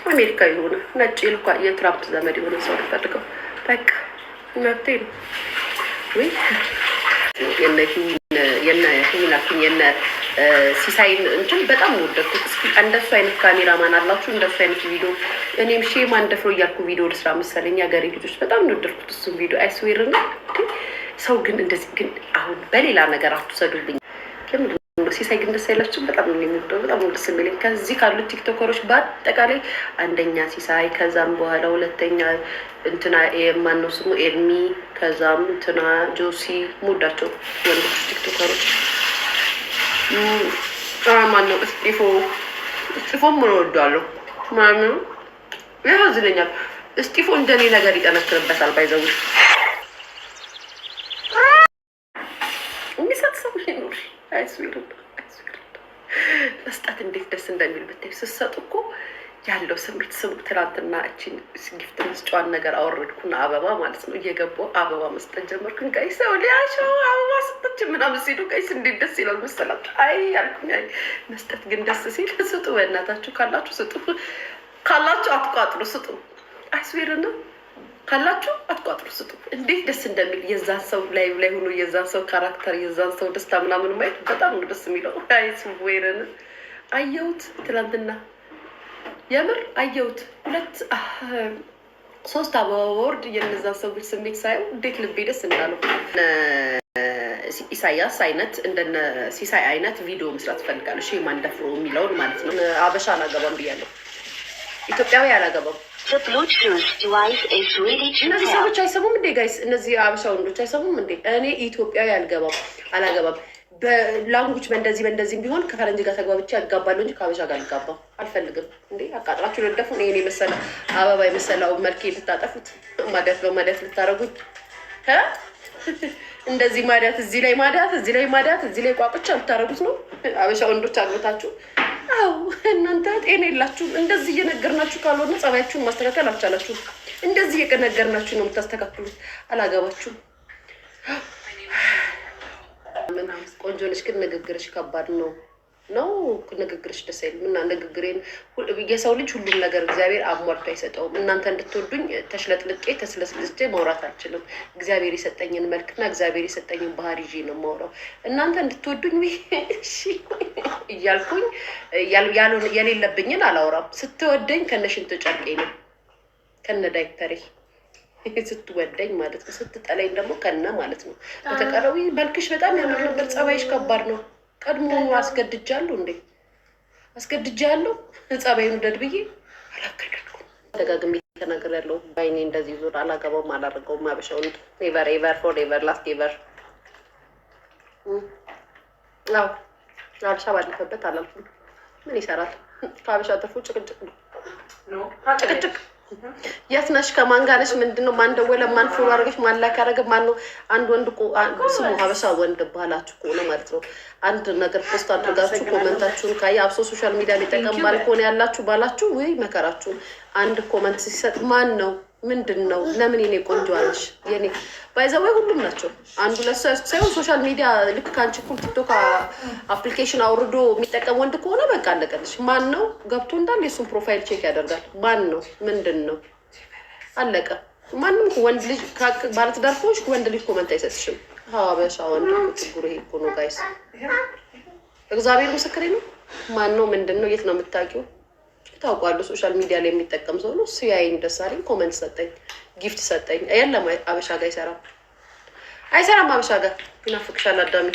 አሜሪካ የሆነ ነጭ ልኳ የትራምፕ ዘመድ የሆነ ሰው ፈልገው በቃ መብቴ ነው ወይ የነ ሲሳይን እንትን በጣም ወደድኩት። እስኪ እንደሱ አይነት ካሜራማን አላችሁ እንደሱ አይነት ቪዲዮ እኔም ሼማ እንደፍሮ እያልኩ ቪዲዮ ልስራ መሰለኝ። ሀገሬ ልጆች በጣም ወደድኩት እሱን ቪዲዮ አይስዌር ነው። ሰው ግን እንደዚህ ግን አሁን በሌላ ነገር አትውሰዱብኝ። ሲሳይ ግን ደስ አይላችሁ? በጣም ነው የሚወደው፣ በጣም ነው ደስ የሚለኝ። ከዚህ ካሉት ቲክቶከሮች በአጠቃላይ አንደኛ ሲሳይ፣ ከዛም በኋላ ሁለተኛ እንትና የማነው ስሙ ኤርሚ፣ ከዛም እንትና ጆሲ ሙዳቸው ወንዶች ቲክቶከሮች ማነው እስጢፎም ምን ወደዋለሁ ማነው ያዝለኛል። እስጢፎ እንደኔ ነገር ይጠነክርበታል። ባይዘው መስጠት እንዴት ደስ እንደሚል ብታይ። ስትሰጡ እኮ ያለው ስሜት ስሙ። ትናንትና እቺን ጊፍት መስጫዋን ነገር አወረድኩና አበባ ማለት ነው እየገባሁ አበባ መስጠት ጀመርኩኝ። ጋይስ ሰው ሊያቸው አበባ ስጠች ምናምን ሲሉ ጋይስ እንዴት ደስ ይላል መሰላችሁ። አይ ያልኩኝ አይ መስጠት ግን ደስ ሲል ስጡ። በእናታችሁ ካላችሁ ስጡ፣ ካላችሁ አትቋጥሩ ስጡ። አይስዌርና ካላችሁ አትቋጥሩ ስጡ። እንዴት ደስ እንደሚል የዛን ሰው ላይ ሆኖ የዛን ሰው ካራክተር የዛን ሰው ደስታ ምናምን ማየት በጣም ነው ደስ የሚለው። አይስዌርን አየሁት ትናንትና የምር አየሁት። 2-3 አበባ ወርድ የነዛን ሰዎች ስሜት ሳየው እንዴት ልቤ ደስ እንዳለው። ኢሳያስ አይነት እንደነ ሲሳይ አይነት ቪዲዮ መስራት ፈልጋለሁ። ሼማ እንደፍሮ የሚለውን ማለት ነው። አበሻ አላገባም ብያለሁ። ኢትዮጵያዊ አላገባም። እነዚህ ሰዎች አይሰሙም እንዴ ጋይስ? እነዚህ አበሻ ወንዶች አይሰሙም እንዴ? እኔ ኢትዮጵያዊ አላገባም። በላንጉጅ በእንደዚህም ቢሆን ከፈረንጅ ጋር ተግባብቼ ያጋባለሁ እንጂ ከአበሻ ጋር አልጋባም። አልፈልግም። እንዴ አቃጥላችሁ ልደፉ ነው ይሄን የመሰለ አበባ የመሰለው መልኬ ልታጠፉት፣ ማዳት በማዳት ልታረጉኝ። እንደዚህ ማዳት እዚህ ላይ ማዳት እዚህ ላይ ማዳት እዚህ ላይ ቋቁቻ ልታረጉት ነው አበሻ ወንዶች አግብታችሁ። አው እናንተ ጤና የላችሁም። እንደዚህ እየነገርናችሁ ካልሆነ ጸባያችሁን ማስተካከል አልቻላችሁም። እንደዚህ እየነገርናችሁ ነው የምታስተካክሉት። አላገባችሁም። ምናምን ቆንጆ ነሽ ግን ንግግርሽ ከባድ ነው ንግግርሽ ደስ አይልም። እና ንግግሬን የሰው ልጅ ሁሉም ነገር እግዚአብሔር አሟልቶ አይሰጠውም። እናንተ እንድትወዱኝ ተሽለጥልቄ ተስለስልጬ ማውራት አልችልም። እግዚአብሔር የሰጠኝን መልክና እግዚአብሔር የሰጠኝን ባህሪ ይዤ ነው የማወራው። እናንተ እንድትወዱኝ እያልኩኝ የሌለብኝን አላወራም። ስትወደኝ ከነሽንት ጨርቄ ነው ከነ ዳይፐሬ ስትወደኝ ማለት ነው። ስትጠላኝ ደግሞ ከነ ማለት ነው። በተቀረው መልክሽ በጣም ያምር ነበር። ጸባይሽ ከባድ ነው። ቀድሞውኑ አስገድጃለሁ። ጸባይን ውደድ ብዬ አላገድኩም። ደጋግሜ ተናግሬያለሁ። ባይኔ እንደዚህ ዞር አላገባውም፣ አላደርገውም። አበሻውን ኔቨር ኤቨር ፎር ኤቨር ላስት ኤቨር። አዎ አበሻ ባለፈበት አላልኩም። ምን ይሰራል? ከአበሻ ተርፎ ጭቅጭቅ ነው። ጭቅጭቅ የት ነሽ? ከማን ጋር ነሽ? ምንድነው? ማን ደወለ? ማን ፎሎ አድርገሽ? ማን ላክ አደረገ? ማን ነው? አንድ ወንድ ስሙ ሀበሻ ወንድ ባላችሁ ከሆነ ማለት ነው አንድ ነገር ፖስት አድርጋችሁ ኮመንታችሁን ካየ አብሶ ሶሻል ሚዲያ ሊጠቀም ባልኮን ያላችሁ ባላችሁ ወይ መከራችሁን አንድ ኮመንት ሲሰጥ ማን ነው? ምንድን ነው? ለምን የኔ ቆንጆ አለሽ? የኔ ባይዘው ሁሉም ናቸው። አንዱ ለሰው ሳይሆን ሶሻል ሚዲያ ልክ ካንቺ እኩል ቲክቶክ አፕሊኬሽን አውርዶ የሚጠቀም ወንድ ከሆነ በቃ አለቀልሽ። ማን ነው? ገብቶ እንዳለ የሱን ፕሮፋይል ቼክ ያደርጋል። ማን ነው? ምንድን ነው? አለቀ። ማንም ወንድ ልጅ ባለትዳር ከሆንሽ ወንድ ልጅ ኮመንት አይሰጥሽም። ሀበሻ ወንድ ችግሩ ይሄ እኮ ነው ጋይስ። እግዚአብሔር ምስክሬ ነው። ማን ነው? ምንድን ነው? የት ነው የምታውቂው? ታውቃለሁ። ሶሻል ሚዲያ ላይ የሚጠቀም ሰው ነው። ሲያይኝ ደስ አለኝ፣ ኮመንት ሰጠኝ፣ ጊፍት ሰጠኝ። የለም አበሻ ጋር አይሰራም። አበሻ ጋር ይናፍቅሻል አዳሚ